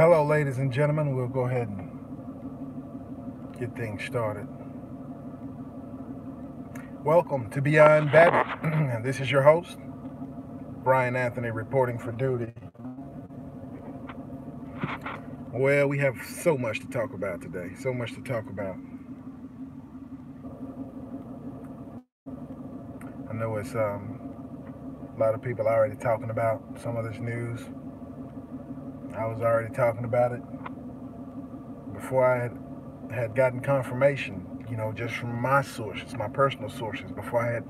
Hello, ladies and gentlemen. We'll go ahead and get things started. Welcome to Beyond Babbitt. And this is your host, Brian Anthony, reporting for duty. Well, we have so much to talk about today. So much to talk about. I know it's a lot of people already talking about some of this news. I was already talking about it before I had gotten confirmation, just from my sources, my personal sources, before I had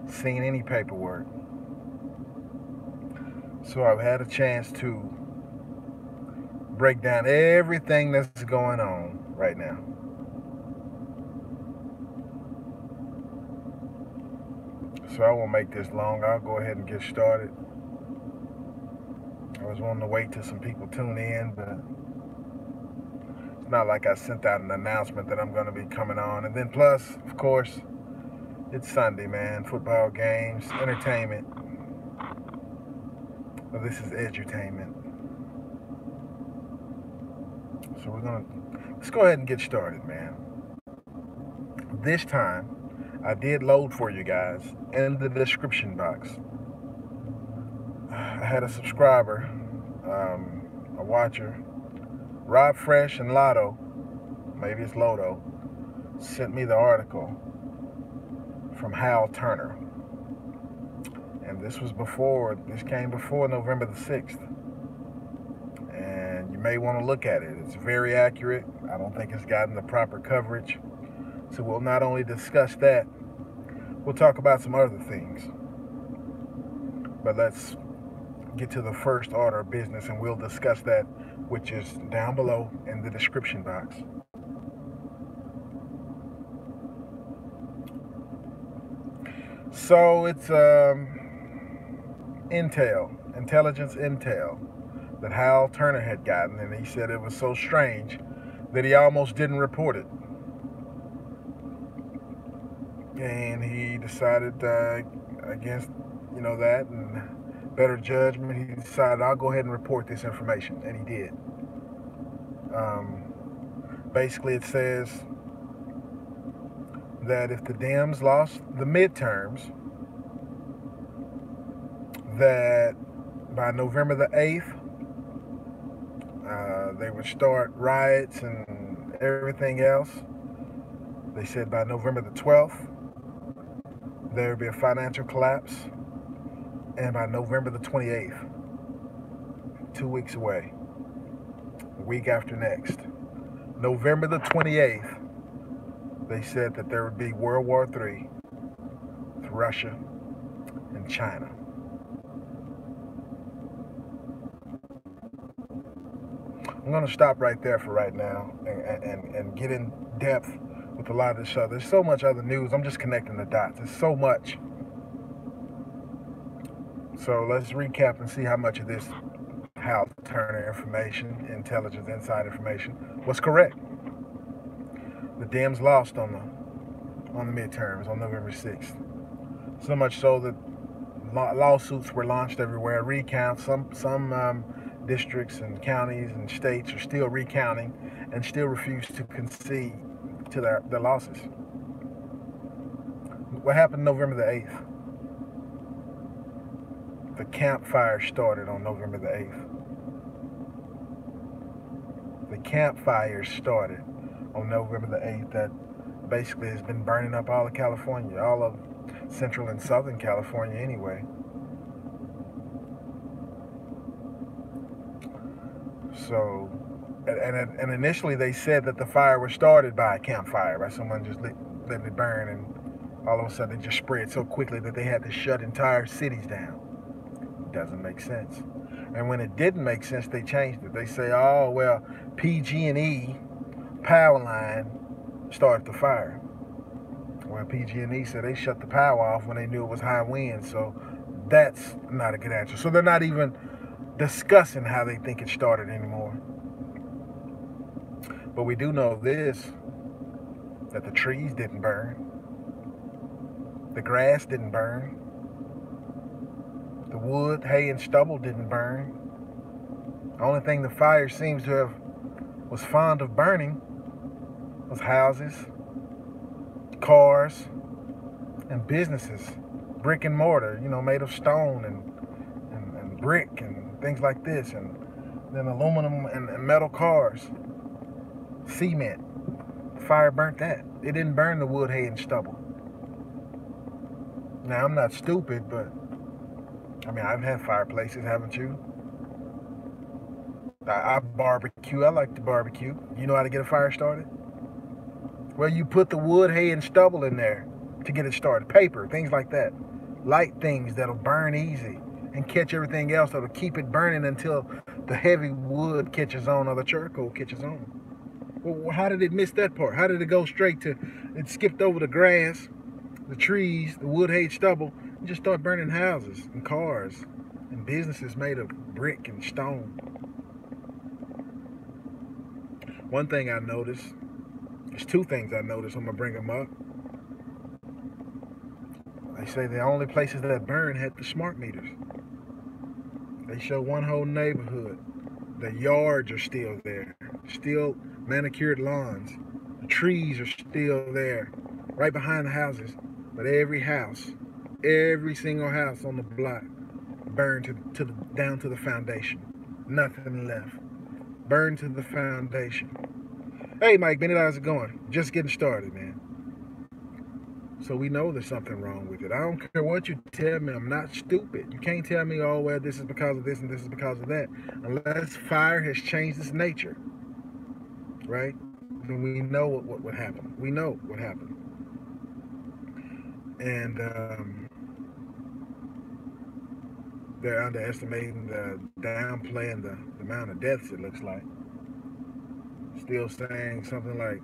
seen any paperwork. So I've had a chance to break down everything that's going on right now. So I won't make this long. I'll go ahead and get started. I was wanting to wait till some people tune in, but it's not like I sent out an announcement that I'm going to be coming on. And then plus, of course, it's Sunday, man. Football games, entertainment. Well, this is edutainment. So let's go ahead and get started, man. This time, I did load for you guys in the description box. I had a subscriber, a watcher, Rob Fresh and Lotto, maybe it's Lodo, sent me the article from Hal Turner. And this came before November the 6th. And you may want to look at it. It's very accurate. I don't think it's gotten the proper coverage. So we'll not only discuss that, we'll talk about some other things. But let's get to the first order of business, and we'll discuss that, which is down below in the description box. So it's intelligence intel that Hal Turner had gotten, and he said it was so strange that he almost didn't report it. And he decided against that and better judgment, he decided, I'll go ahead and report this information, and he did. Basically, it says that if the Dems lost the midterms, that by November the 8th, they would start riots and everything else. They said by November the 12th, there would be a financial collapse. And by November the 28th, 2 weeks away, a week after next, November the 28th, they said that there would be World War III with Russia and China. I'm going to stop right there for right now and get in depth with a lot of this stuff. There's so much other news. I'm just connecting the dots. There's so much. So let's recap and see how much of this Hal Turner information, intelligence inside information, was correct. The Dems lost on the midterms on November 6th. So much so that lawsuits were launched everywhere. Recounts. Some districts and counties and states are still recounting and still refuse to concede to their losses. What happened November the 8th? The campfire started on November the 8th. The campfire started on November the 8th that basically has been burning up all of California, all of Central and Southern California anyway. So, and initially they said that the fire was started by a campfire, by someone just letting it burn, and all of a sudden it just spread so quickly that they had to shut entire cities down. It doesn't make sense. And when it didn't make sense, they changed it. They say, oh, well, PG&E power line started the fire. Well, PG&E said they shut the power off when they knew it was high wind, so that's not a good answer. So they're not even discussing how they think it started anymore. But we do know this, that the trees didn't burn, the grass didn't burn, the wood, hay, and stubble didn't burn. The only thing the fire seems to have was fond of burning was houses, cars, and businesses, brick and mortar, made of stone and brick and things like this, and then aluminum and metal cars, cement. The fire burnt that. It didn't burn the wood, hay, and stubble. Now, I'm not stupid, but I've had fireplaces, haven't you? I barbecue. I like to barbecue. You know how to get a fire started? Well, you put the wood, hay, and stubble in there to get it started. Paper, things like that. Light things that'll burn easy and catch everything else that'll keep it burning until the heavy wood catches on or the charcoal catches on. Well, how did it miss that part? How did it go straight to, it skipped over the grass, the trees, the wood, hay, stubble, and just start burning houses and cars and businesses made of brick and stone? One thing I noticed, there's two things I noticed, I'm going to bring them up. They say the only places that burn had the smart meters. They show one whole neighborhood. The yards are still there, still manicured lawns. The trees are still there, right behind the houses. But every house, every single house on the block burned down to the foundation. Nothing left. Burned to the foundation. Hey, Mike Bennett, how's it going? Just getting started, man. So we know there's something wrong with it. I don't care what you tell me. I'm not stupid. You can't tell me, oh, well, this is because of this and this is because of that. Unless fire has changed its nature, right? Then we know what happened. We know what happened. And they're underestimating, downplaying the amount of deaths, it looks like. Still saying something like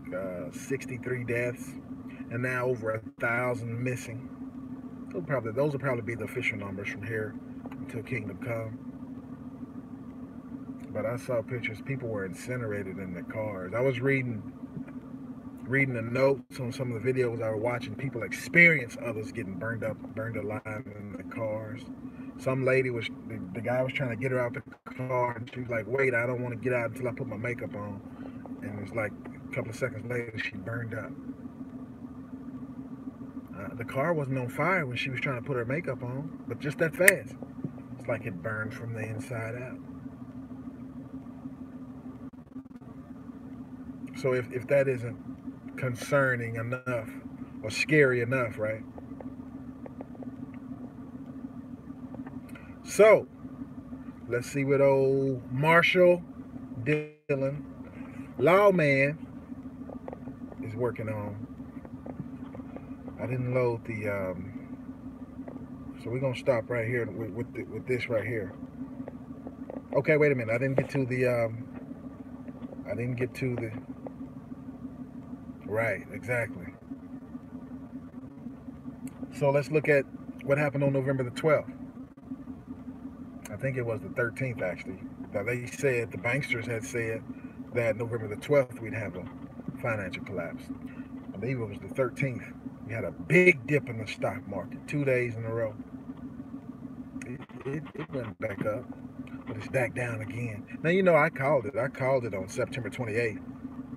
63 deaths, and now over 1,000 missing. Those will probably be the official numbers from here until Kingdom Come. But I saw pictures. People were incinerated in their cars. I was reading the notes on some of the videos I was watching. People experience others getting burned alive in the cars. Some lady the guy was trying to get her out the car, and she was like, "Wait, I don't want to get out until I put my makeup on." And it was like a couple of seconds later, she burned up. The car wasn't on fire when she was trying to put her makeup on, but just that fast. It's like it burned from the inside out. So if that isn't concerning enough or scary enough, right? So let's see what old Marshall Dillon LAW is working on. I didn't load the so we're gonna stop right here with this right here. Okay, wait a minute. I didn't get to the right, exactly. So let's look at what happened on November the 12th. I think it was the 13th, actually. Now, the banksters had said that November the 12th we'd have a financial collapse. I believe it was the 13th. We had a big dip in the stock market, 2 days in a row. It went back up, but it's back down again. Now, I called it. I called it on September 28th,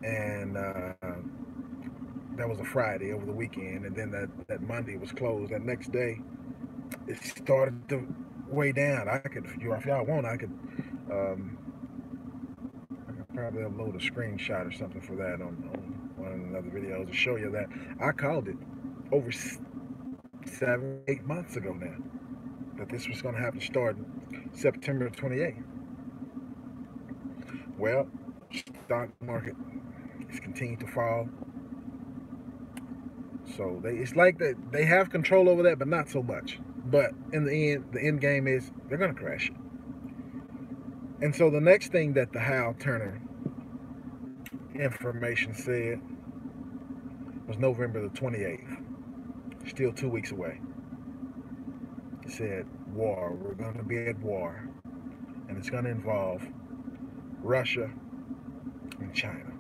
and that was a Friday over the weekend, and then that Monday was closed. That next day, it started to way down. If y'all want, I could probably upload a screenshot or something for that on one of the other videos to show you that. I called it over 7-8 months ago now that this was going to happen starting September 28th. Well, stock market is continuing to fall. So it's like that they have control over that, but not so much. But in the end game is they're going to crash it. And so the next thing that the Hal Turner information said was November the 28th. Still 2 weeks away. It said war. We're going to be at war. And it's going to involve Russia and China.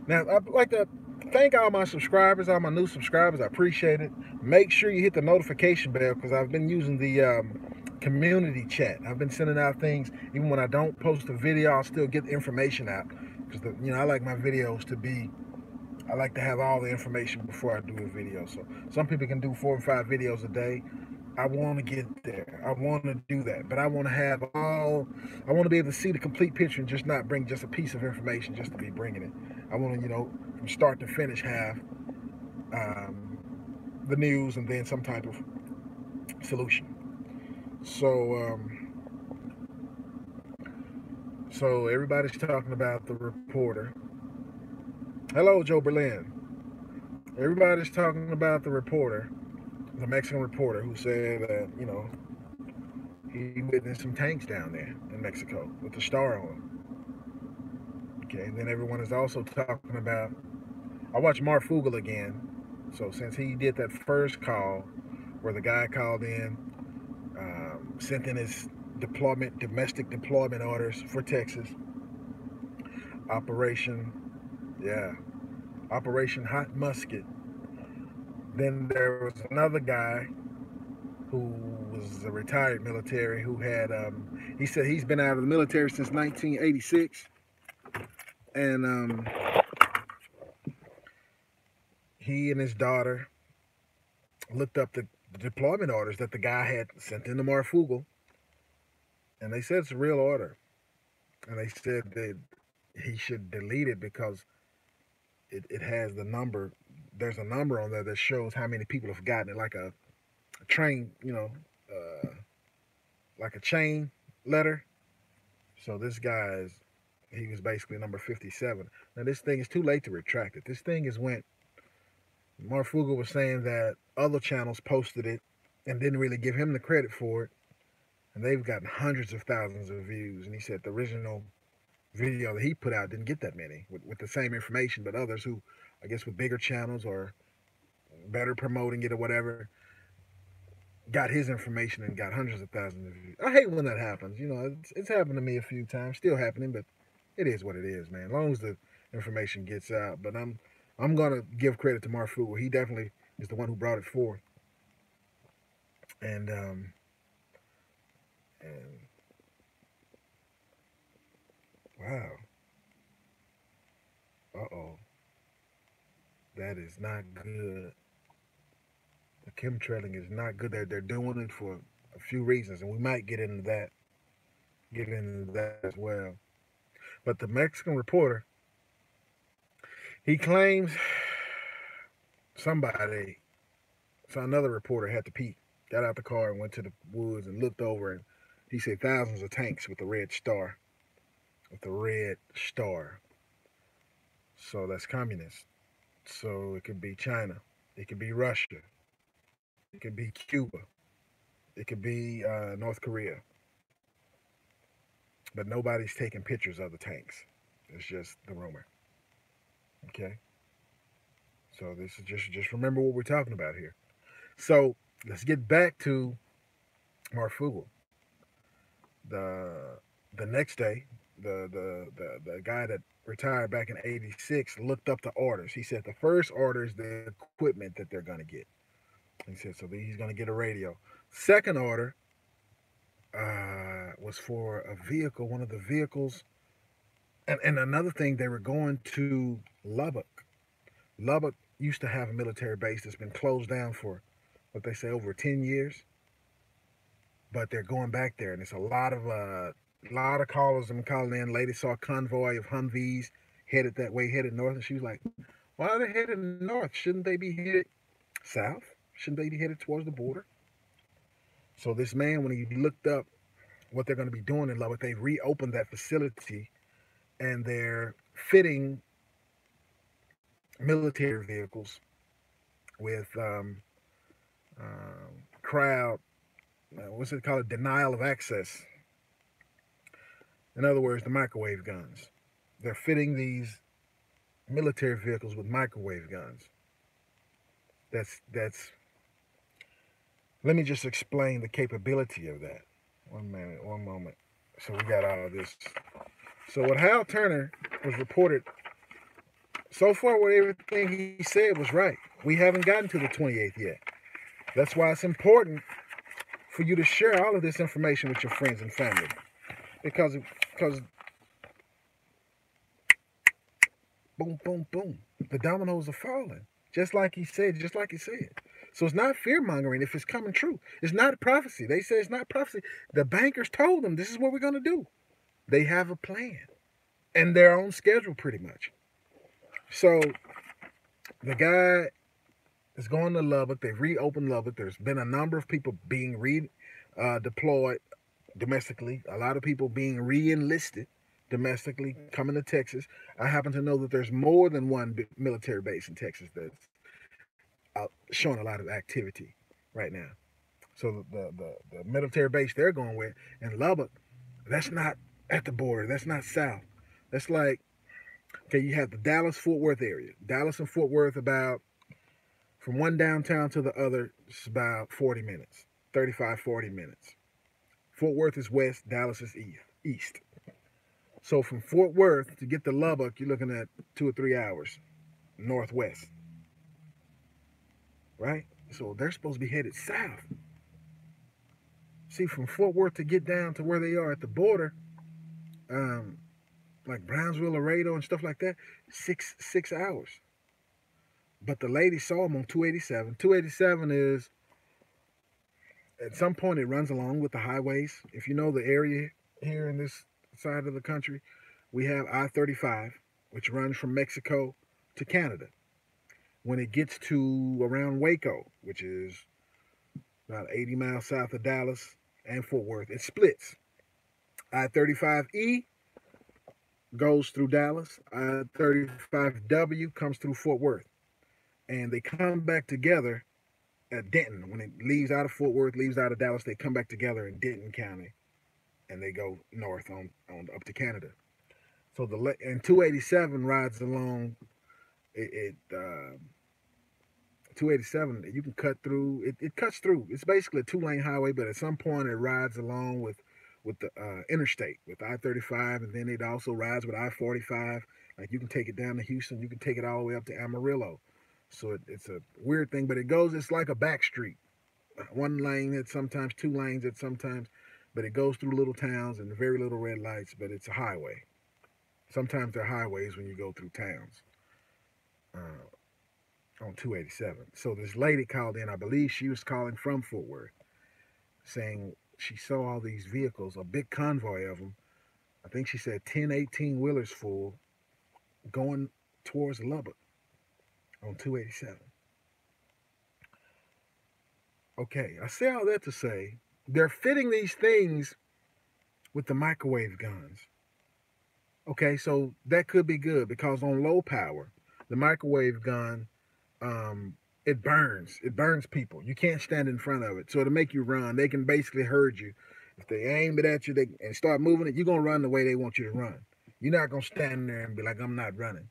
Now, I'd like to thank all my subscribers, all my new subscribers. I appreciate it. Make sure you hit the notification bell because I've been using the community chat. I've been sending out things even when I don't post a video. I'll still get the information out because I like my videos to be. I like to have all the information before I do a video. So some people can do 4 or 5 videos a day. I want to get there. I want to do that, but I want to have all. I want to be able to see the complete picture and just not bring just a piece of information just to be bringing it. I want to, from start to finish, have the news and then some type of solution. So everybody's talking about the reporter. Hello, Joe Berlin. Everybody's talking about the reporter, the Mexican reporter, who said that he witnessed some tanks down there in Mexico with the star on them. Okay, and then everyone is also talking about. I watched Mark Fugel again. So since he did that first call, where the guy called in, sent in his domestic deployment orders for Texas, Operation Hot Musket. Then there was another guy who was a retired military who had, he said he's been out of the military since 1986. And he and his daughter looked up the deployment orders that the guy had sent into Mark Fugel. And they said it's a real order. And they said that he should delete it because it has the number. There's a number on there that shows how many people have gotten it, like a train, like a chain letter. So this guy he was basically number 57. Now this thing is too late to retract it. This thing Mark Fugel was saying that other channels posted it and didn't really give him the credit for it. And they've gotten hundreds of thousands of views. And he said the original video that he put out didn't get that many with the same information, but others who, I guess with bigger channels or better promoting it or whatever, got his information and got hundreds of thousands of views. I hate when that happens. It's happened to me a few times, still happening, but it is what it is, man. As long as the information gets out. But I'm gonna give credit to Mark Fugel. He definitely is the one who brought it forth. And wow. Uh-oh. That is not good. The chemtrailing is not good. They're doing it for a few reasons, and we might get into that as well. But the Mexican reporter, he claims another reporter had to pee, got out the car and went to the woods and looked over, and he said thousands of tanks with the red star. So that's communist. So it could be China. It could be Russia. It could be Cuba. It could be North Korea. But nobody's taking pictures of the tanks. It's just the rumor. Okay? So this is just remember what we're talking about here. So let's get back to Mark Fugel. The next day, the guy that retired back in '86 looked up the orders. He said the first order is the equipment that they're going to get. He said so he's going to get a radio. Second order was for a vehicle, one of the vehicles. And another thing, they were going to Lubbock. Lubbock used to have a military base that's been closed down for, what they say, over 10 years. But they're going back there, and it's a lot of callers have been calling in. Lady saw a convoy of Humvees headed that way, headed north, and she was like, why are they headed north? Shouldn't they be headed south? Shouldn't they be headed towards the border? So this man, when he looked up what they're going to be doing in Lubbock, they've reopened that facility, and they're fitting military vehicles with what's it called? Denial of access. In other words, the microwave guns. They're fitting these military vehicles with microwave guns. That's. Let me just explain the capability of that. One moment. So we got all of this. So what Hal Turner was reported, so far what everything he said was right. We haven't gotten to the 28th yet. That's why it's important for you to share all of this information with your friends and family, because boom, boom, boom, the dominoes are falling, just like he said, just like he said. So it's not fear mongering if it's coming true. It's not prophecy. They say it's not prophecy. The bankers told them this is what we're going to do. They have a plan and their own schedule, pretty much. So the guy is going to Lubbock. They've reopened Lubbock. There's been a number of people being deployed domestically. A lot of people being re-enlisted domestically coming to Texas. I happen to know that there's more than one military base in Texas that's showing a lot of activity right now. So the military base they're going with in Lubbock, that's not at the border. That's not south. That's like, okay, you have the Dallas Fort Worth area. Dallas and Fort Worth, about from one downtown to the other, it's about 40 minutes, 35, 40 minutes. Fort Worth is west, Dallas is east. So from Fort Worth to get to Lubbock, you're looking at 2 or 3 hours northwest, right? So they're supposed to be headed south. See, from Fort Worth to get down to where they are at the border, like Brownsville, Laredo, and stuff like that, 6 hours. But the lady saw them on 287. 287 is, at some point, it runs along with the highways. If you know the area here in this side of the country, we have I-35, which runs from Mexico to Canada. When it gets to around Waco, which is about 80 miles south of Dallas and Fort Worth, it splits. I-35E goes through Dallas. I-35W comes through Fort Worth. And they come back together at Denton. When it leaves out of Fort Worth, leaves out of Dallas, they come back together in Denton County, and they go north on up to Canada. So and 287 rides along. 287, you can cut through. It cuts through. It's basically a 2-lane highway, but at some point it rides along with the interstate, with I-35, and then it also rides with I-45. Like, you can take it down to Houston, you can take it all the way up to Amarillo. So it's a weird thing, but it's like a back street. One lane at sometimes, 2 lanes at sometimes, but it goes through little towns and very little red lights, but it's a highway. Sometimes they're highways when you go through towns on 287. So this lady called in, I believe she was calling from Fort Worth, saying she saw all these vehicles, a big convoy of them. I think she said 10, 18-wheelers full, going towards Lubbock on 287. Okay, I say all that to say they're fitting these things with the microwave guns. Okay, so that could be good, because on low power, the microwave gun, it burns. It burns people. You can't stand in front of it. So to make you run, they can basically herd you. If they aim it at you and start moving it, you're going to run the way they want you to run. You're not going to stand there and be like, I'm not running.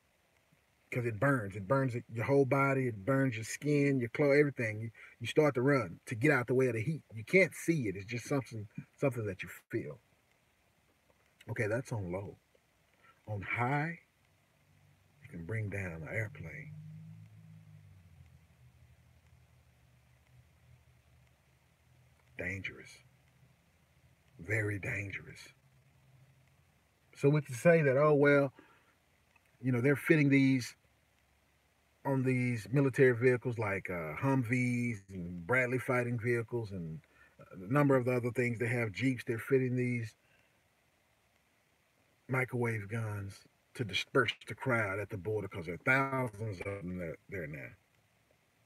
Because it burns. It burns your whole body. It burns your skin, your clothes, everything. You start to run to get out the way of the heat. You can't see it. It's just something that you feel. Okay, that's on low. On high, you can bring down an airplane. Dangerous. Very dangerous. So we can say that, oh, well, they're fitting these on these military vehicles like Humvees and Bradley fighting vehicles and a number of the other things. They have Jeeps. They're fitting these microwave guns to disperse the crowd at the border, because there are thousands of them there now.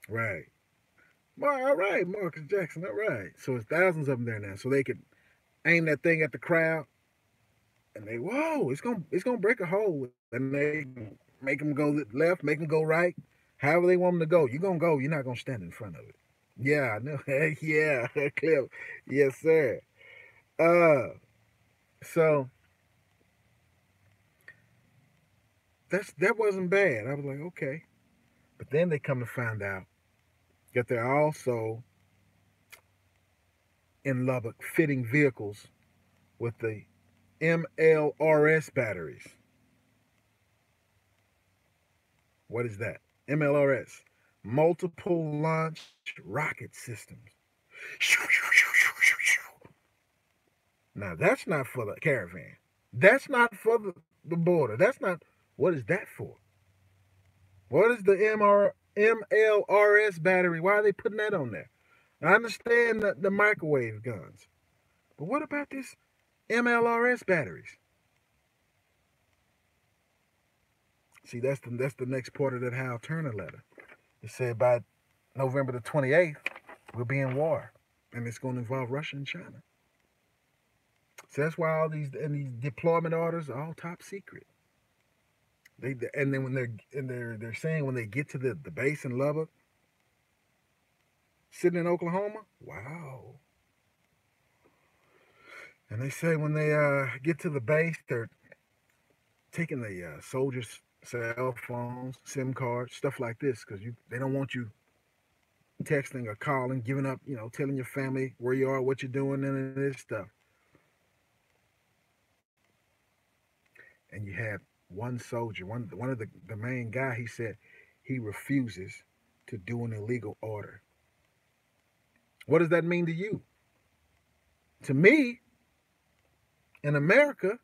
Right. All right, Marcus Jackson. All right. So it's thousands of them there now. So they could aim that thing at the crowd, and whoa, it's gonna break a hole, and they make them go left, make them go right, however they want them to go. You're gonna go. You're not gonna stand in front of it. Yeah, I know. Yeah, Clip. Yes, sir. So that wasn't bad. I was like, okay, but then they come to find out that they're also in Lubbock fitting vehicles with the MLRS batteries. What is that? MLRS, multiple launch rocket systems. Now that's not for the caravan. That's not for the border. That's not. What is that for? What is the MLRS battery? Why are they putting that on there? I understand the microwave guns, but what about this MLRS batteries? See, that's the next part of that Hal Turner letter. It said by November the 28th, we'll be in war, and it's going to involve Russia and China. So that's why all these deployment orders are all top secret. And then when they're saying when they get to the base in Lubbock, sitting in Oklahoma, wow. And they say when they get to the base, they're taking the soldiers' cell phones, SIM cards, stuff like this, because they don't want you texting or calling, giving up, telling your family where you are, what you're doing, and this stuff. And you had one soldier, one of the main guy, he said he refuses to do an illegal order. What does that mean to you? To me, in America,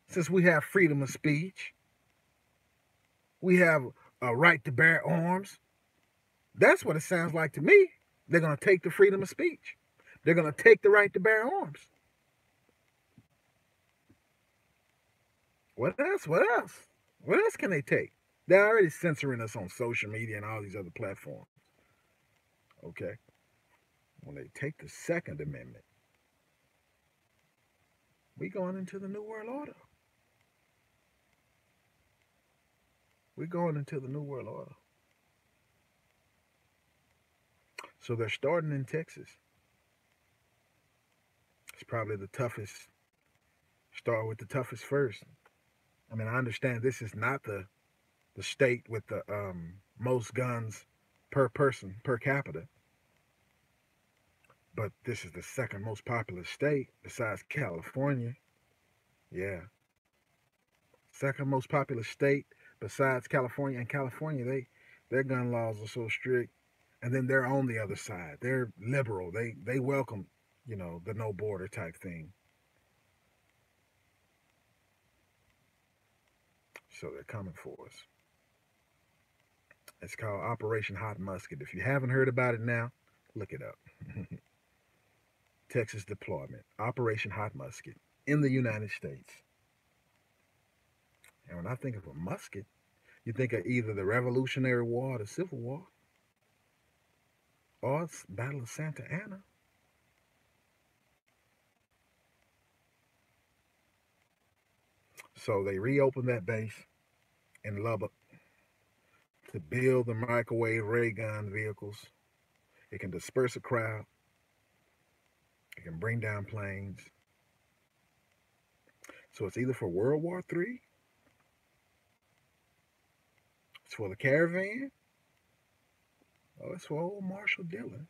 since we have freedom of speech, we have a right to bear arms. That's what it sounds like to me. They're going to take the freedom of speech. They're going to take the right to bear arms. What else? What else? What else can they take? They're already censoring us on social media and all these other platforms. Okay. When they take the Second Amendment, we're going into the New World Order. We're going into the New World Order. So they're starting in Texas. It's probably the toughest. Start with the toughest first. I mean, I understand this is not the state with the most guns per person per capita, but this is the second most populous state besides California. Yeah, second most populous state besides California. And California, their gun laws are so strict, and then they're on the other side. They're liberal. They welcome, the no border type thing. So they're coming for us. It's called Operation Hot Musket. If you haven't heard about it now, look it up. Texas deployment, Operation Hot Musket in the United States. And when I think of a musket, you think of either the Revolutionary War or the Civil War, or it's Battle of Santa Anna. So they reopened that base in Lubbock to build the microwave ray gun vehicles. It can disperse a crowd. It can bring down planes. So it's either for World War III, it's for the caravan, or it's for old Marshall Dillon.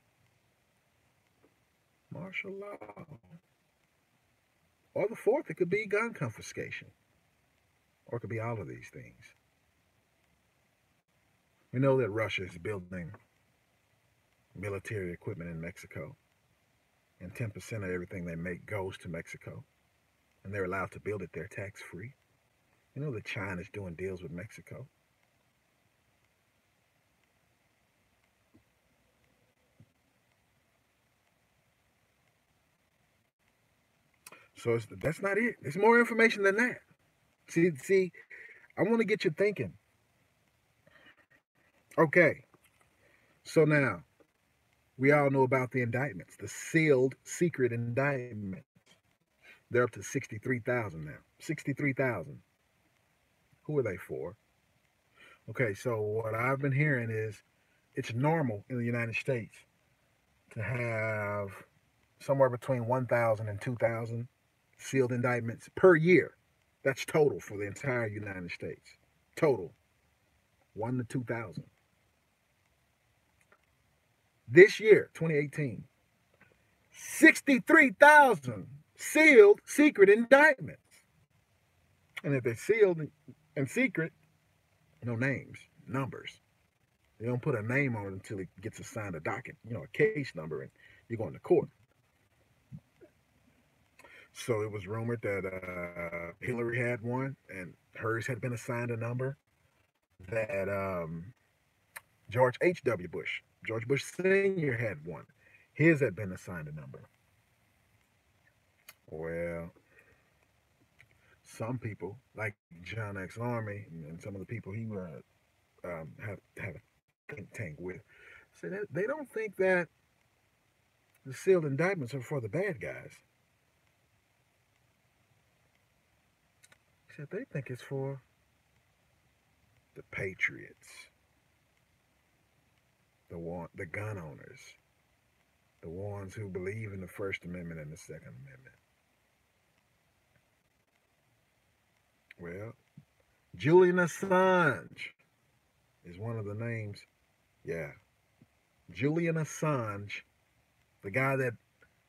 Martial law. Or the fourth, it could be gun confiscation. Or it could be all of these things. We know that Russia is building military equipment in Mexico, and 10% of everything they make goes to Mexico, and they're allowed to build it there tax free. You know that China's doing deals with Mexico. So that's not it. There's more information than that. See, I want to get you thinking. Okay, so now we all know about the indictments, the sealed secret indictments. They're up to 63,000 now. 63,000. Who are they for? Okay, so what I've been hearing is it's normal in the United States to have somewhere between 1,000 and 2,000 sealed indictments per year. That's total for the entire United States. Total. 1 to 2,000. This year, 2018, 63,000 sealed secret indictments. And if they're sealed and secret, no names, numbers. They don't put a name on it until it gets assigned a docket, a case number, and you're going to court. So it was rumored that Hillary had one, and hers had been assigned a number. That George H.W. Bush, George Bush Sr. had one. His had been assigned a number. Well, some people, like John X. Army and some of the people he have a think tank with, say that they don't think that the sealed indictments are for the bad guys. He said they think it's for the patriots, the gun owners, the ones who believe in the First Amendment and the Second Amendment. Well, Julian Assange is one of the names. Yeah, Julian Assange, the guy that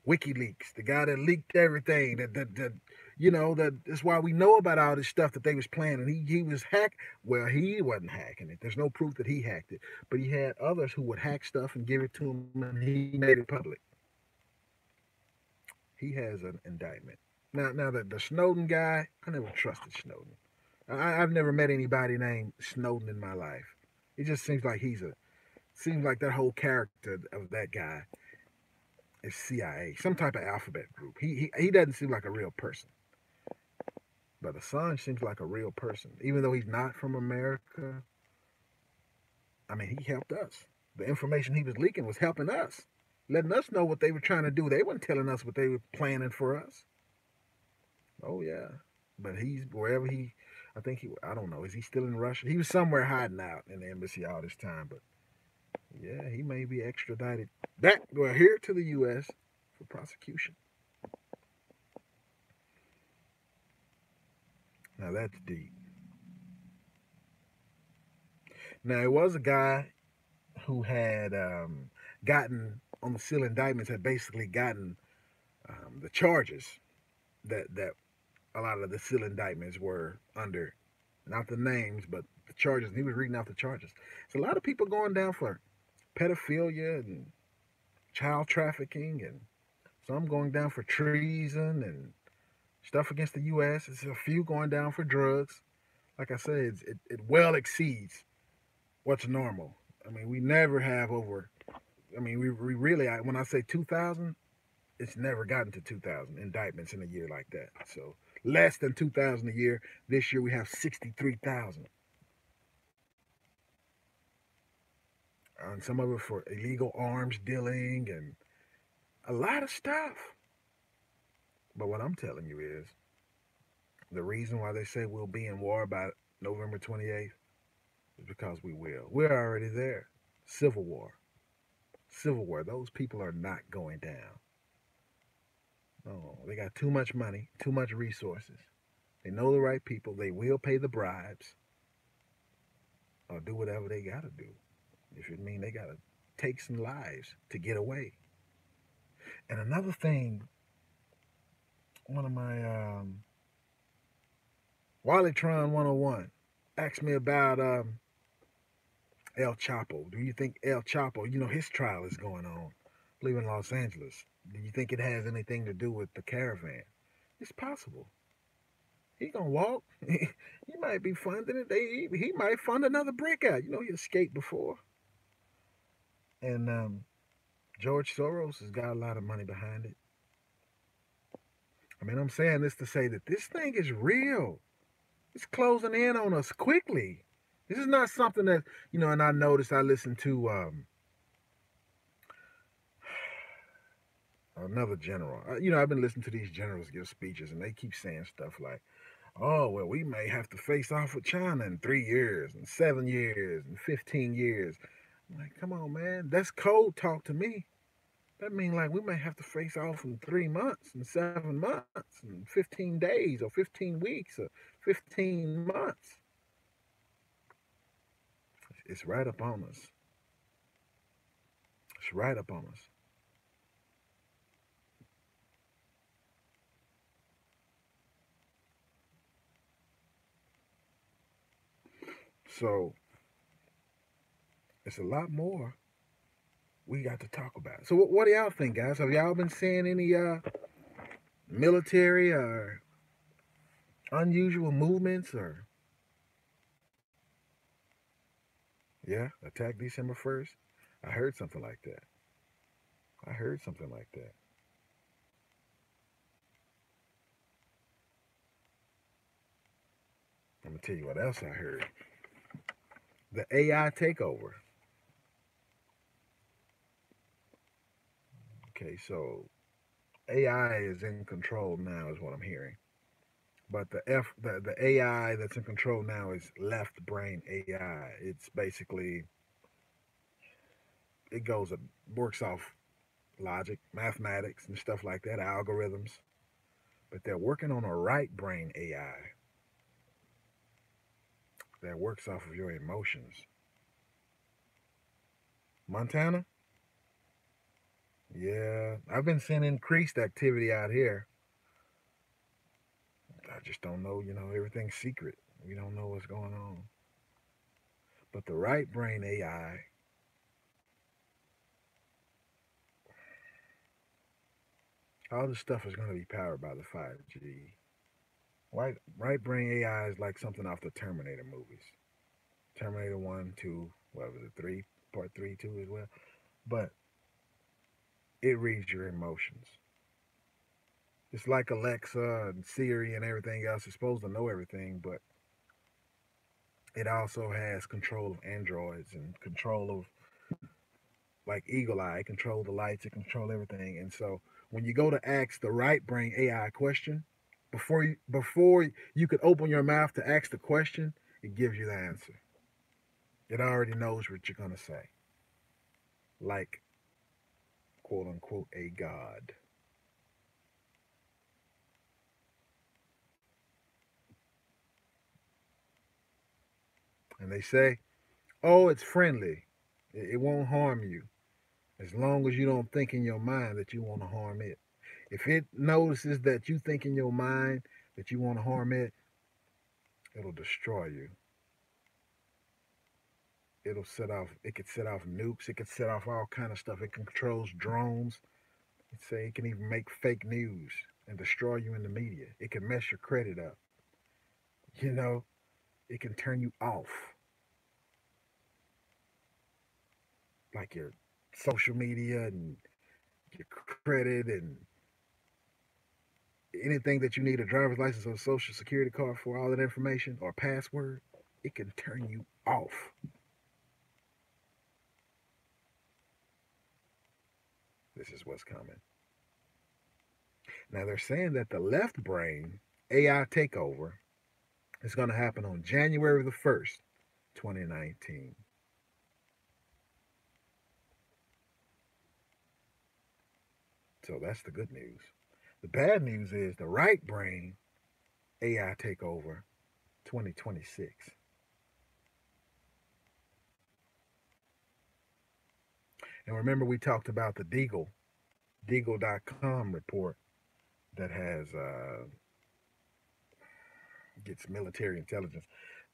WikiLeaks, the guy that leaked everything. That's why we know about all this stuff that they was planning. He was hacked. Well, he wasn't hacking it. There's no proof that he hacked it, but he had others who would hack stuff and give it to him, and he made it public. He has an indictment. Now the Snowden guy, I never trusted Snowden. I've never met anybody named Snowden in my life. It just seems like that whole character of that guy is CIA, some type of alphabet group. He doesn't seem like a real person. But Assange seems like a real person. Even though he's not from America, I mean, he helped us. The information he was leaking was helping us, letting us know what they were trying to do. They weren't telling us what they were planning for us. Oh, yeah. But he's wherever I think I don't know, is he still in Russia? He was somewhere hiding out in the embassy all this time, but yeah, he may be extradited back, well, here to the U.S. for prosecution. Now that's deep. Now it was a guy who had gotten on the seal indictments, had basically gotten the charges that a lot of the seal indictments were under, not the names, but the charges. He was reading out the charges. So a lot of people going down for pedophilia and child trafficking, and some going down for treason and stuff against the U.S. There's a few going down for drugs. Like I said, it well exceeds what's normal. I mean, we never have over. I mean, we really. When I say 2,000, it's never gotten to 2,000 indictments in a year like that. So less than 2,000 a year. This year we have 63,000, and some of it for illegal arms dealing and a lot of stuff. But what I'm telling you is the reason why they say we'll be in war by November 28th is because we will. We're already there. Civil war. Civil war. Those people are not going down. No, they got too much money, too much resources. They know the right people. They will pay the bribes or do whatever they got to do. If it means they got to take some lives to get away. And another thing, one of my Walitron 101 asked me about El Chapo. Do you think El Chapo, his trial is going on, I believe in Los Angeles. Do you think it has anything to do with the caravan? It's possible. He gonna walk. He might be funding it. He might fund another brick out. He escaped before. And George Soros has got a lot of money behind it. I mean, I'm saying this to say that this thing is real. It's closing in on us quickly. This is not something that, and I noticed I listened to another general. I've been listening to these generals give speeches, and they keep saying stuff like, oh, well, we may have to face off with China in 3 years, and 7 years, and 15 years. I'm like, come on, man. That's cold talk to me. That means like we may have to face off in 3 months, and 7 months, and 15 days, or 15 weeks, or 15 months. It's right up on us. It's right up on us. So it's a lot more we got to talk about. So what do y'all think, guys? Have y'all been seeing any military or unusual movements or yeah, attack December 1st. I heard something like that. I heard something like that. I'm gonna tell you what else I heard. The AI takeover. Okay, so AI is in control now, is what I'm hearing. But the AI that's in control now is left brain AI. It's basically it goes it works off logic, mathematics, and stuff like that, algorithms. But they're working on a right brain AI that works off of your emotions. Montana? Yeah, I've been seeing increased activity out here. I just don't know, everything's secret. We don't know what's going on. But the right brain AI, all this stuff is going to be powered by the 5G. Right brain AI is like something off the Terminator movies. Terminator 1, 2, what was it, 3, part 3, 2 as well. But it reads your emotions. It's like Alexa and Siri and everything else. It's supposed to know everything, but it also has control of androids and control of like Eagle Eye, control the lights, it control everything. And so when you go to ask the right brain AI question, before you could open your mouth to ask the question, it gives you the answer. It already knows what you're gonna say, like quote unquote a god. And they say, oh, it's friendly. It won't harm you as long as you don't think in your mind that you want to harm it. If it notices that you think in your mind that you want to harm it, it'll destroy you. It'll set off. It could set off nukes. It could set off all kind of stuff. It controls drones. It say it can even make fake news and destroy you in the media. It can mess your credit up. You know, it can turn you off, like your social media and your credit and anything that you need a driver's license or a social security card for, all that information or password. It can turn you off. This is what's coming. Now they're saying that the left brain AI takeover is going to happen on January the 1st, 2019. So that's the good news. The bad news is the right brain AI takeover 2026. And remember, we talked about the Deagle.com report that has gets military intelligence.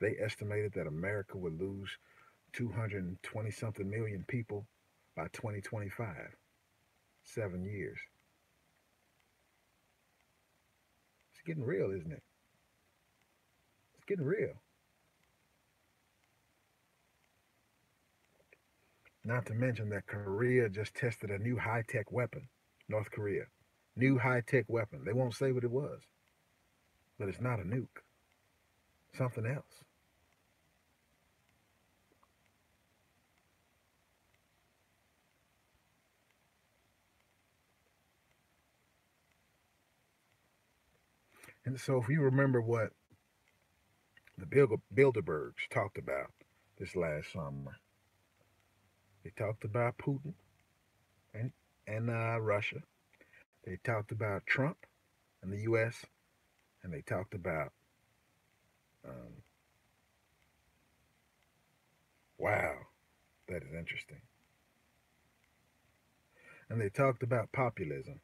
They estimated that America would lose 220 something million people by 2025. 7 years. It's getting real, isn't it? It's getting real. Not to mention that Korea just tested a new high tech weapon. North Korea. New high tech weapon. They won't say what it was, but it's not a nuke. Something else. And so if you remember what the Bilderbergs talked about this last summer, they talked about Putin and, and Russia. They talked about Trump and the U.S. And they talked about, um, wow, that is interesting. And they talked about populism.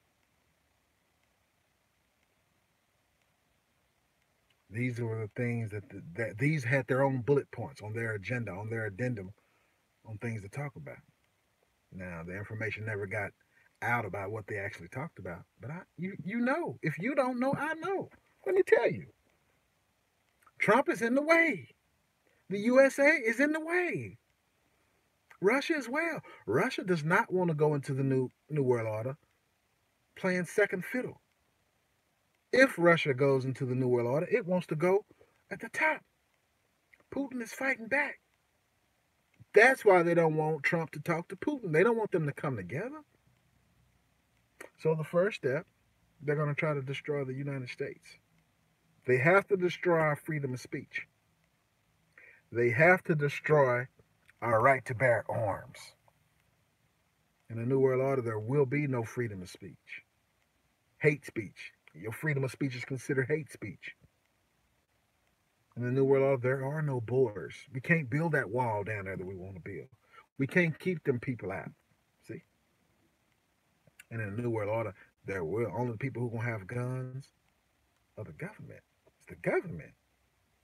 These were the things that these had their own bullet points on their agenda, on their addendum, on things to talk about. Now, the information never got out about what they actually talked about. But you know, if you don't know, I know. Let me tell you, Trump is in the way. The USA is in the way. Russia as well. Russia does not want to go into the new world order playing second fiddle. If Russia goes into the new world order, it wants to go at the top. Putin is fighting back. That's why they don't want Trump to talk to Putin. They don't want them to come together. So the first step, they're going to try to destroy the United States. They have to destroy our freedom of speech. They have to destroy our right to bear arms. In the New World Order, there will be no freedom of speech. Hate speech. Your freedom of speech is considered hate speech. In the New World Order, there are no borders. We can't build that wall down there that we want to build. We can't keep them people out. See? And in the New World Order, there will only the people who gonna have guns are the government. It's the government.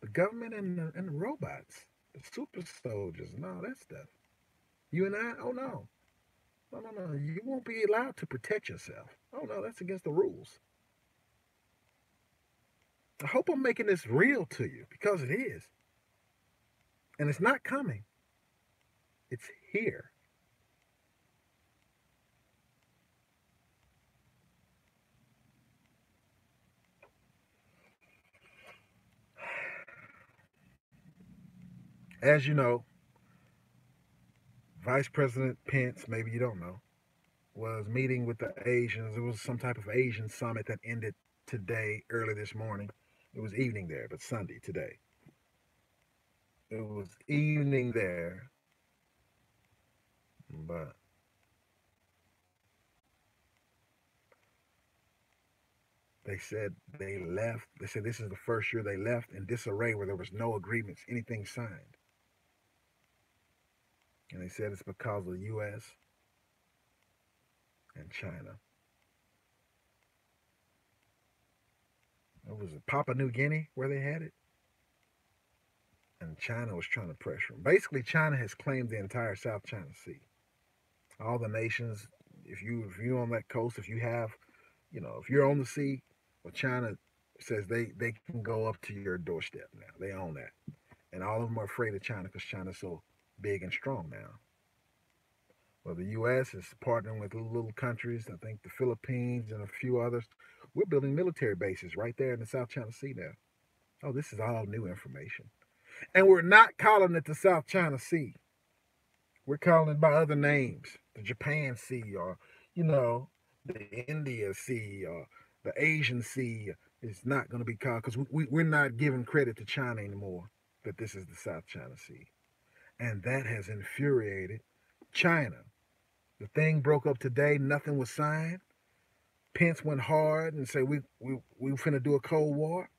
The government and the robots, the super soldiers and all that stuff. You and I, oh no. No, no, no. You won't be allowed to protect yourself. Oh no, that's against the rules. I hope I'm making this real to you because it is. And it's not coming. It's here. As you know, Vice President Pence, maybe you don't know, was meeting with the Asians. It was some type of Asian summit that ended today, early this morning. It was evening there, but Sunday today. It was evening there, but they said they left. They said this is the first year they left in disarray where there was no agreements, anything signed. And they said it's because of the U.S. and China. It was Papua New Guinea where they had it, and China was trying to pressure them. Basically, China has claimed the entire South China Sea. All the nations, if you're on that coast, if you have, if you're on the sea, well, China says they can go up to your doorstep now. They own that, and all of them are afraid of China because China's so big and strong now. Well, the U.S. is partnering with little countries. I think the Philippines and a few others. We're building military bases right there in the South China Sea now. Oh, this is all new information. And we're not calling it the South China Sea. We're calling it by other names. The Japan Sea or, you know, the India Sea or the Asian Sea. It's not going to be called because we're not giving credit to China anymore that this is the South China Sea. And that has infuriated China. The thing broke up today. Nothing was signed. Pence went hard and said we finna do a Cold War.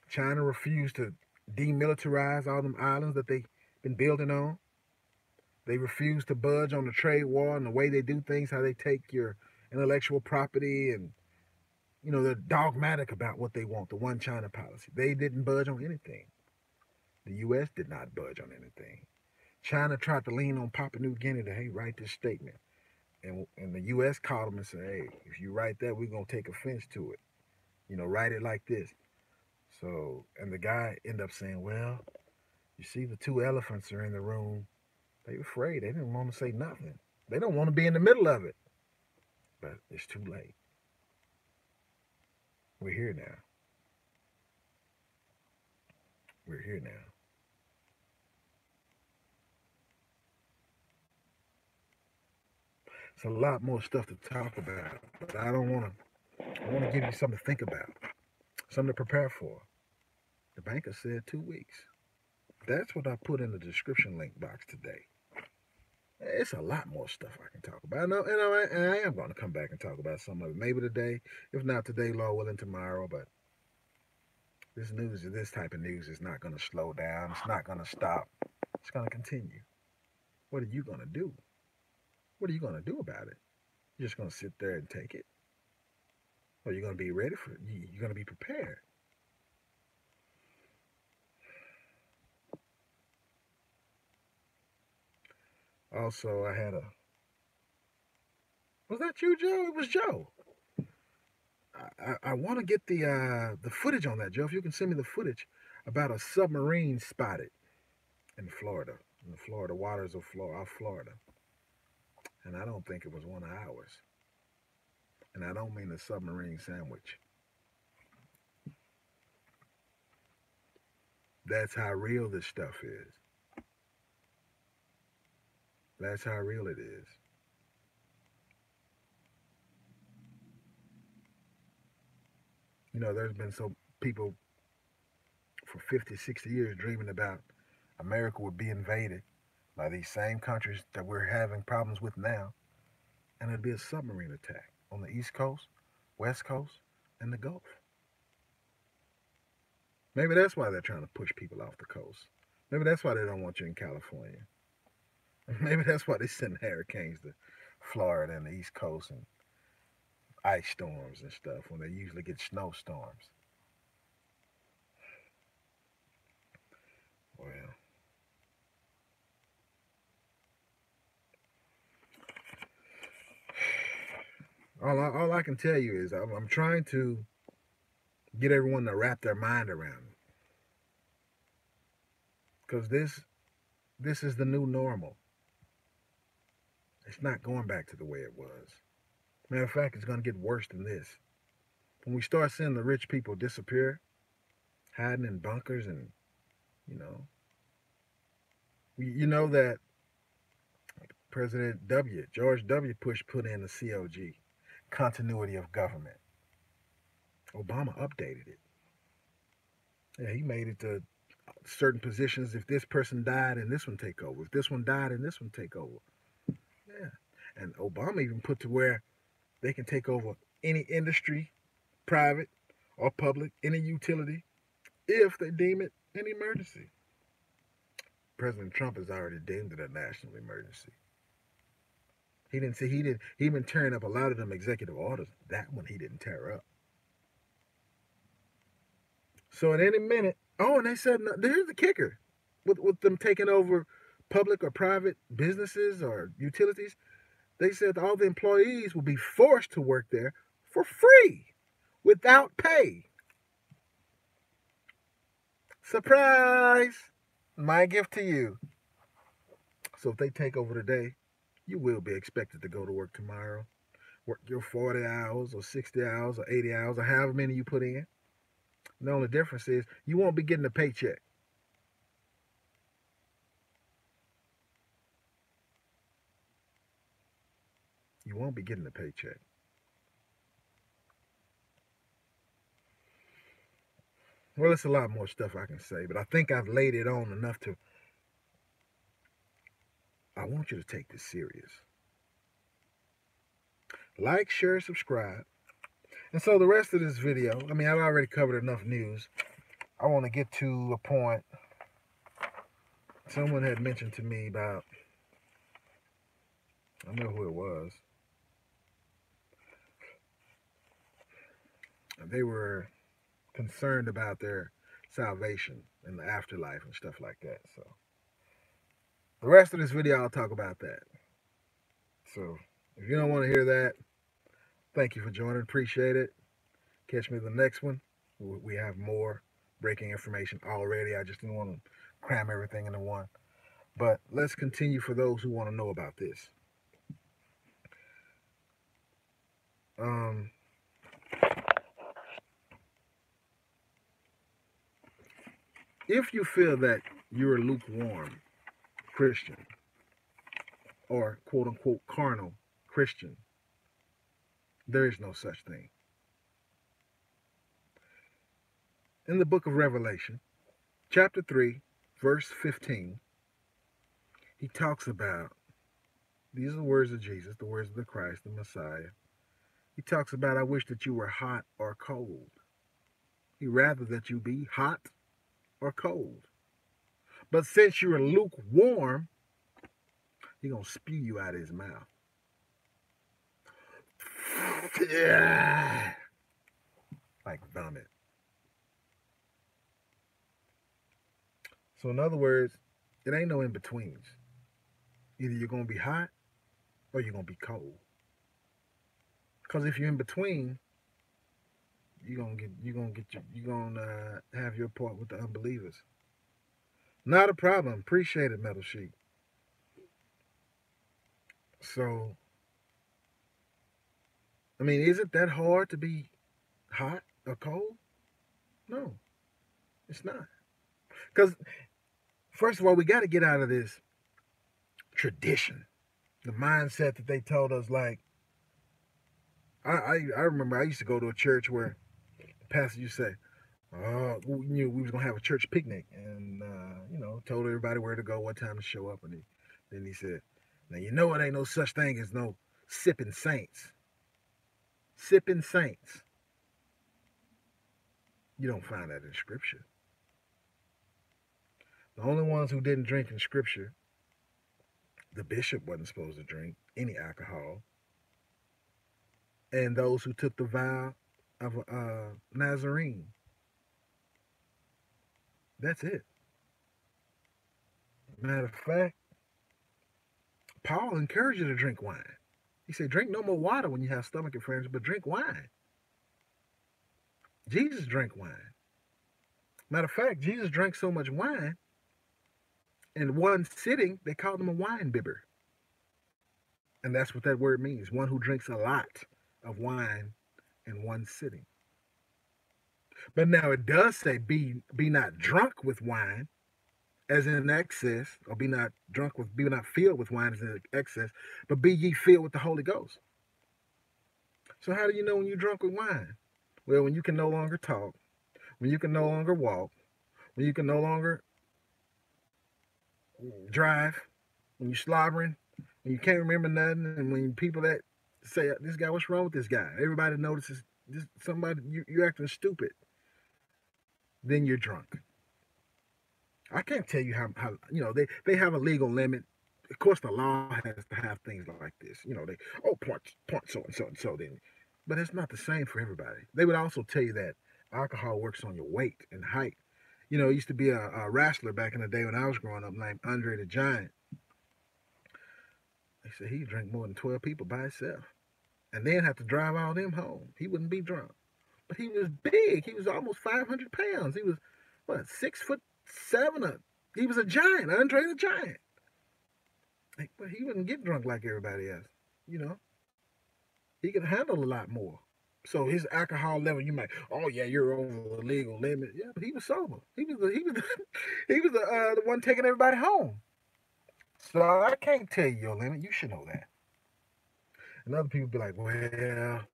China refused to demilitarize all them islands that they've been building on. They refuse to budge on the trade war and the way they do things, how they take your intellectual property, and they're dogmatic about what they want, the one China policy. They didn't budge on anything. The US did not budge on anything. China tried to lean on Papua New Guinea to, hey, write this statement. And the US called them and said, hey, if you write that, we're gonna take offense to it. Write it like this. So, and the guy ended up saying, well, you see, the two elephants are in the room. They were afraid. They didn't want to say nothing. They don't want to be in the middle of it. But it's too late. We're here now. We're here now. It's a lot more stuff to talk about, but I don't want to. I want to give you something to think about, something to prepare for. The banker said 2 weeks. That's what I put in the description link box today. It's a lot more stuff I can talk about. And I am going to come back and talk about some of it. Maybe today, if not today, Lord willing, tomorrow. But this type of news is not going to slow down. It's not going to stop. It's going to continue. What are you going to do? What are you going to do about it? You're just going to sit there and take it? Or you're going to be ready for it? You're going to be prepared. Also, I had Was that you, Joe? It was Joe. I want to get the footage on that, Joe. If you can send me the footage about a submarine spotted in Florida, in the Florida waters of Florida, and I don't think it was one of ours. And I don't mean the submarine sandwich. That's how real this stuff is. That's how real it is. You know, there's been so people for 50, 60 years dreaming about America would be invaded by these same countries that we're having problems with now, and it'd be a submarine attack on the East Coast, West Coast, and the Gulf. Maybe that's why they're trying to push people off the coast. Maybe that's why they don't want you in California. Maybe that's why they send hurricanes to Florida and the East Coast and ice storms and stuff when they usually get snowstorms. Well, all I can tell you is I'm trying to get everyone to wrap their mind around it because this is the new normal. It's not going back to the way it was. Matter of fact, it's going to get worse than this. When we start seeing the rich people disappear, hiding in bunkers, and you know, you know that President George W. Bush put in the COG, continuity of government. Obama updated it. Yeah, he made it to certain positions. If this person died, and this one take over. If this one died, and this one take over. Yeah, and Obama even put to where they can take over any industry, private or public, any utility, if they deem it an emergency. President Trump has already deemed it a national emergency. He didn't say he did. He been tearing up a lot of them executive orders. That one he didn't tear up. So at any minute, oh, and they said no, here's the kicker, with them taking over public or private businesses or utilities, they said all the employees will be forced to work there for free, without pay. Surprise! My gift to you. So if they take over today, you will be expected to go to work tomorrow. Work your 40 hours or 60 hours or 80 hours or however many you put in. The only difference is you won't be getting a paycheck. You won't be getting a paycheck. Well, it's a lot more stuff I can say, but I think I've laid it on enough to. I want you to take this serious. Like, share, subscribe. And so the rest of this video, I mean, I've already covered enough news. I want to get to a point. Someone had mentioned to me about, I don't know who it was. They were concerned about their salvation in the afterlife and stuff like that. So the rest of this video, I'll talk about that. So if you don't want to hear that, thank you for joining. Appreciate it. Catch me in the next one. We have more breaking information already. I just didn't want to cram everything into one. But let's continue for those who want to know about this. If you feel that you're a lukewarm Christian or quote unquote carnal Christian, there is no such thing. In the book of Revelation, chapter 3, verse 15, he talks about, these are the words of Jesus, the words of the Christ, the Messiah. He talks about, I wish that you were hot or cold. He'd rather that you be hot or cold. But since you're lukewarm, he's going to spew you out of his mouth. Yeah. Like vomit. So in other words, it ain't no in-betweens. Either you're going to be hot or you're going to be cold. Because if you're in between, you're gonna have your part with the unbelievers. Not a problem. Appreciate it, Metal Sheep. So, I mean, is it that hard to be hot or cold? No, it's not. Because first of all, we got to get out of this tradition, the mindset that they told us. Like, I remember I used to go to a church where the pastor used to say, we knew we was gonna have a church picnic, and told everybody where to go, what time to show up, and then he said, "Now you know it ain't no such thing as no sipping saints. Sipping saints. You don't find that in Scripture. The only ones who didn't drink in Scripture, the bishop wasn't supposed to drink any alcohol, and those who took the vow of a Nazarene. That's it. Matter of fact, Paul encouraged you to drink wine. He said, drink no more water when you have stomach inflammation, but drink wine. Jesus drank wine. Matter of fact, Jesus drank so much wine, in one sitting, they called him a wine bibber. And that's what that word means, one who drinks a lot of wine in one sitting. But now it does say, be not drunk with wine as in excess, or be not filled with wine as in excess, but be ye filled with the Holy Ghost. So how do you know when you're drunk with wine? Well, when you can no longer talk, when you can no longer walk, when you can no longer drive, when you're slobbering, when you can't remember nothing, and when people that say, this guy, what's wrong with this guy? Everybody notices this, somebody, you're acting stupid. Then you're drunk. I can't tell you how they have a legal limit. Of course, the law has to have things like this. They point so and so then, but it's not the same for everybody. They would also tell you that alcohol works on your weight and height. It used to be a wrestler back in the day when I was growing up named Andre the Giant. They said he'd drink more than 12 people by himself, and then have to drive all them home. He wouldn't be drunk, but he was big. He was almost 500 pounds. He was what 6'7". He was a giant, Andre the Giant. But he wouldn't get drunk like everybody else. You know, he could handle a lot more. So his alcohol level, you might, oh yeah, you're over the legal limit. Yeah, but he was sober. He was the one taking everybody home. So I can't tell you your limit. You should know that. And other people be like, well,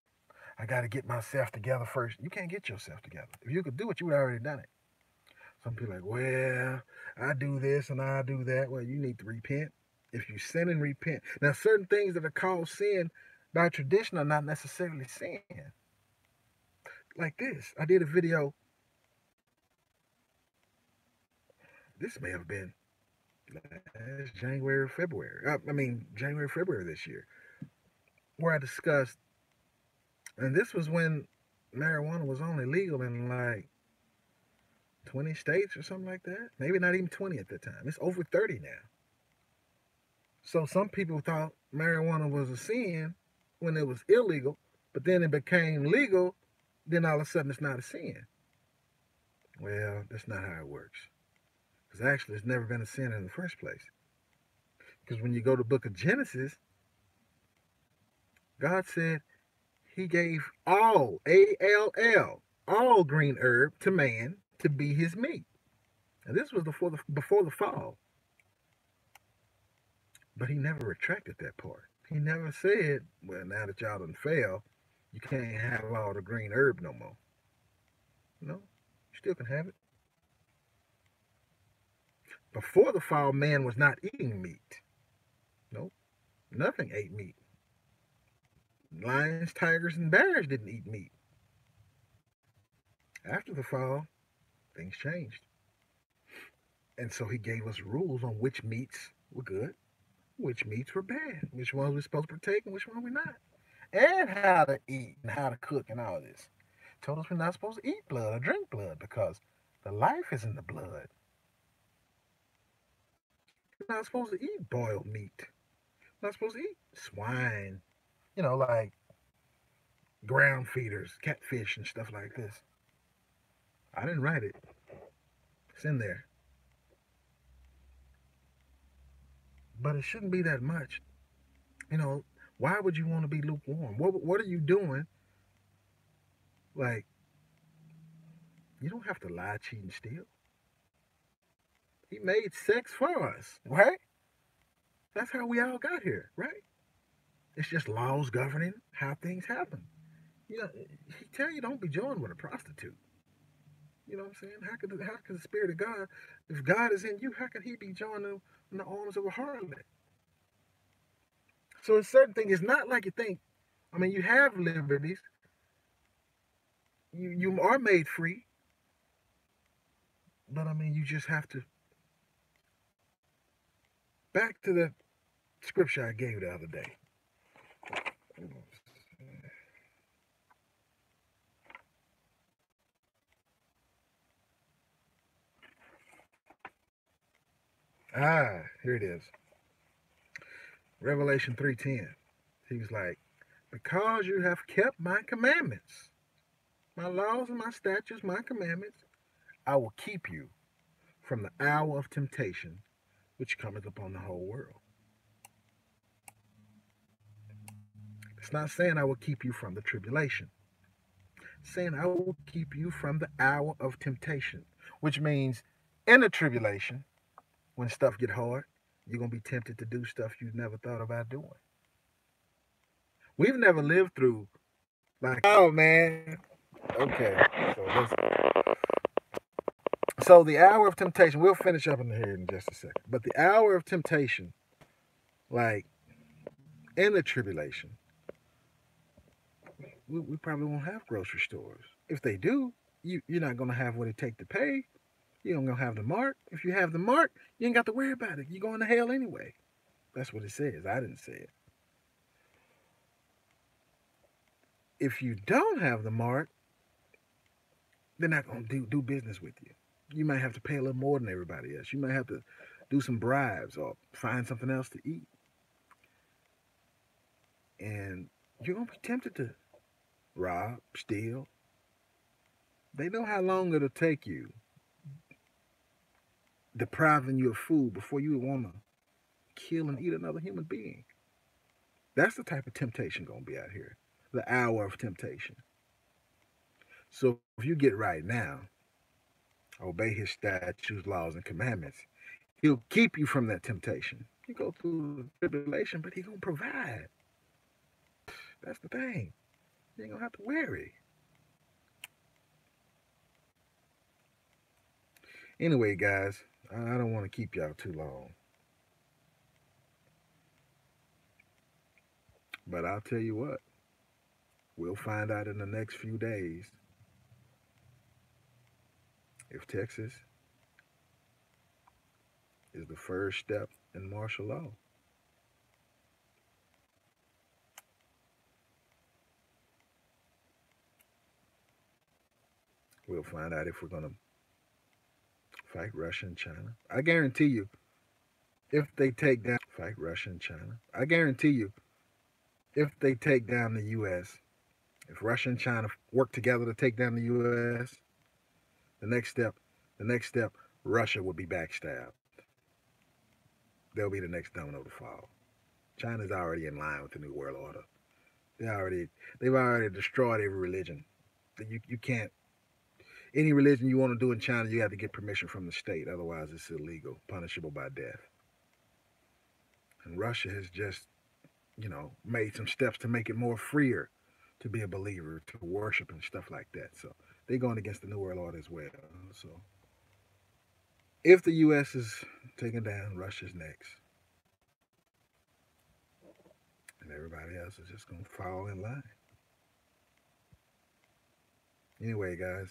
I got to get myself together first. You can't get yourself together. If you could do it, you would have already done it. Some people are like, well, I do this and I do that. Well, you need to repent. If you sin and repent. Now, certain things that are called sin by tradition are not necessarily sin. Like this. I did a video. This may have been last January, February. January, February this year, where I discussed, and this was when marijuana was only legal in like 20 states or something like that. Maybe not even 20 at the time. It's over 30 now. So some people thought marijuana was a sin when it was illegal, but then it became legal, then all of a sudden it's not a sin. Well, that's not how it works. Because actually it's never been a sin in the first place. Because when you go to the book of Genesis, God said he gave all, A-L-L, all green herb to man to be his meat. And this was before the fall. But he never retracted that part. He never said, well, now that y'all done fell, you can't have all the green herb no more. No, you still can have it. Before the fall, man was not eating meat. No, nothing ate meat. Lions, tigers, and bears didn't eat meat. After the fall, things changed. And so he gave us rules on which meats were good, which meats were bad, which ones we're supposed to partake, and which ones we're not. And how to eat and how to cook and all this. Told us we're not supposed to eat blood or drink blood because the life is in the blood. You're not supposed to eat boiled meat. You're not supposed to eat swine. Like ground feeders, catfish, and stuff like this. I didn't write it. It's in there. But it shouldn't be that much. You know, why would you want to be lukewarm? What are you doing? Like, you don't have to lie, cheat, and steal. He made sex for us, right? That's how we all got here, right? It's just laws governing how things happen. You know, he tell you don't be joined with a prostitute. You know what I'm saying? How could the spirit of God, if God is in you, how could he be joined in the arms of a harlot? So it's certain things. It's not like you think. I mean, you have liberties. You are made free, but I mean, you just have to. Back to the scripture I gave the other day. Here it is. Revelation 3:10. He was like, because you have kept my commandments, my laws and my statutes, my commandments, I will keep you from the hour of temptation which cometh upon the whole world. It's not saying I will keep you from the tribulation. It's saying I will keep you from the hour of temptation, which means in the tribulation, when stuff get hard, you're gonna be tempted to do stuff you never thought about doing. We've never lived through like, oh man. Okay, so the hour of temptation. We'll finish up in here in just a second. But the hour of temptation, like in the tribulation, we probably won't have grocery stores. If they do, you're not gonna have what it take to pay. You don't gonna have the mark. If you have the mark, you ain't got to worry about it. You're going to hell anyway. That's what it says. I didn't say it. If you don't have the mark, they're not gonna do business with you. You might have to pay a little more than everybody else. You might have to do some bribes or find something else to eat. And you're gonna be tempted to rob, steal. They know how long it'll take you depriving you of food before you would want to kill and eat another human being. That's the type of temptation gonna be out here. The hour of temptation. So if you get right now, obey his statutes, laws, and commandments, he'll keep you from that temptation. You go through the tribulation, but he's gonna provide. That's the thing. You ain't gonna have to worry. Anyway, guys, I don't want to keep y'all too long. But I'll tell you what, we'll find out in the next few days if Texas is the first step in martial law. We'll find out if we're going to fight Russia and China. I guarantee you, if they take down, fight Russia and China. I guarantee you, if they take down the U.S., if Russia and China work together to take down the U.S., the next step, Russia will be backstabbed. They'll be the next domino to fall. China's already in line with the New World Order. They've already destroyed every religion. You can't, any religion you want to do in China, you have to get permission from the state. Otherwise, it's illegal, punishable by death. And Russia has just, made some steps to make it more freer to be a believer, to worship and stuff like that. So they're going against the New World Order as well. So if the U.S. is taken down, Russia's next. And everybody else is just going to fall in line. Anyway, guys,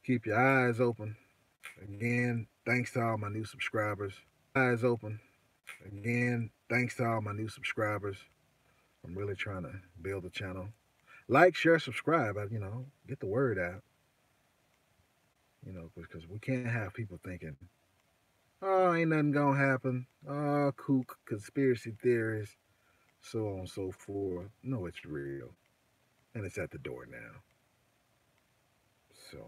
keep your eyes open. Again, thanks to all my new subscribers. Eyes open. Again, thanks to all my new subscribers. I'm really trying to build a channel. Like, share, subscribe. Get the word out. Because we can't have people thinking, oh, ain't nothing gonna happen. Oh, kook, conspiracy theories. so on and so forth. No, it's real. And it's at the door now. So,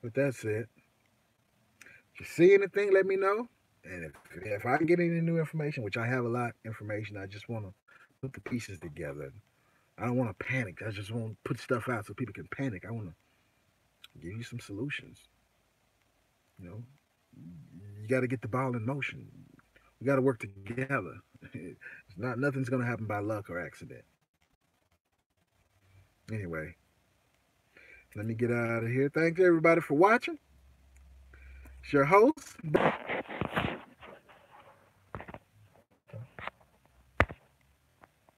with that said, if you see anything, let me know. And if I can get any new information, which I have a lot of information, I just want to put the pieces together. I don't want to panic. I just want to put stuff out so people can panic. I want to give you some solutions. You know, you got to get the ball in motion. We got to work together. It's not nothing's going to happen by luck or accident. Anyway, let me get out of here. Thanks everybody for watching. It's your host,